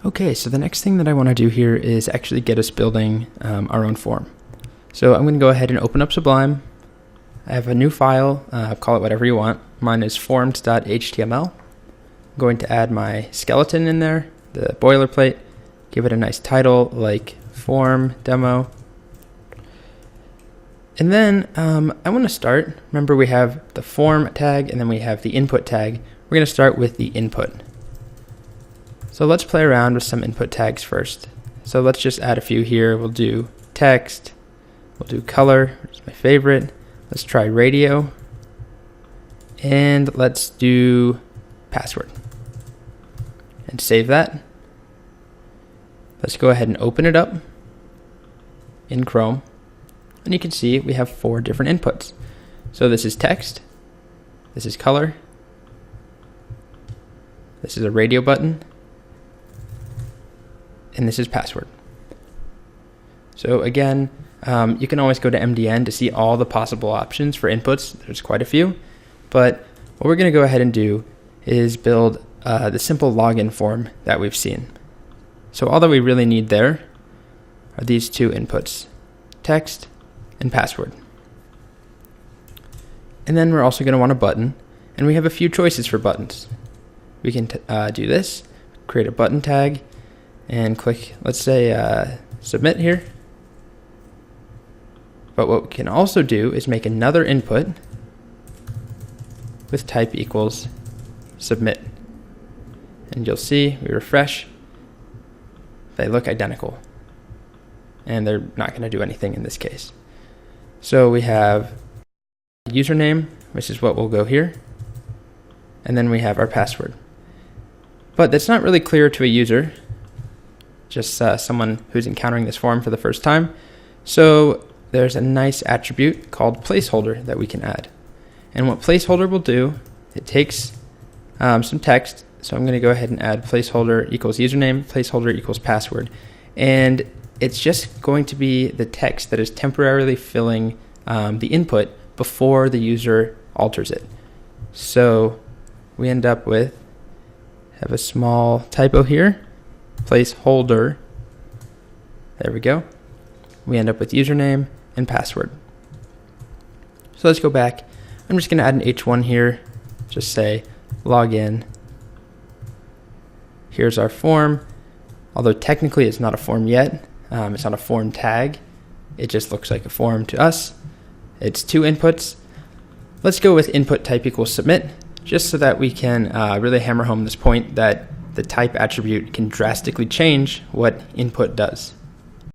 Okay, so the next thing that I want to do here is actually get us building our own form. So I'm going to go ahead and open up Sublime. I have a new file, call it whatever you want. Mine is forms.html. I'm going to add my skeleton in there, the boilerplate, give it a nice title like form demo. And then I want to start, remember we have the form tag and then we have the input tag. We're going to start with the input. So let's play around with some input tags first. So let's just add a few here. We'll do text, we'll do color, which is my favorite. Let's try radio, and let's do password. And save that. Let's go ahead and open it up in Chrome. And you can see we have 4 different inputs. So this is text, this is color, this is a radio button, and this is password. So again, you can always go to MDN to see all the possible options for inputs. There's quite a few, but what we're going to go ahead and do is build the simple login form that we've seen. So all that we really need there are these 2 inputs, text and password. And then we're also going to want a button, and we have a few choices for buttons. We can do this, create a button tag, and click, let's say, submit here. But what we can also do is make another input with type equals submit. And you'll see, we refresh, they look identical. And they're not going to do anything in this case. So we have username, which is what will go here. And then we have our password. But that's not really clear to a user, just someone who's encountering this form for the first time. So there's a nice attribute called placeholder that we can add. And what placeholder will do, it takes some text. So I'm going to go ahead and add placeholder equals username, placeholder equals password. And it's just going to be the text that is temporarily filling the input before the user alters it. So we end up with, have a small typo here, placeholder, there we go. We end up with username and password. So let's go back. I'm just going to add an H1 here, just say login. Here's our form, although technically it's not a form yet. It's not a form tag. It just looks like a form to us. It's 2 inputs. Let's go with input type equals submit, just so that we can really hammer home this point that the type attribute can drastically change what input does.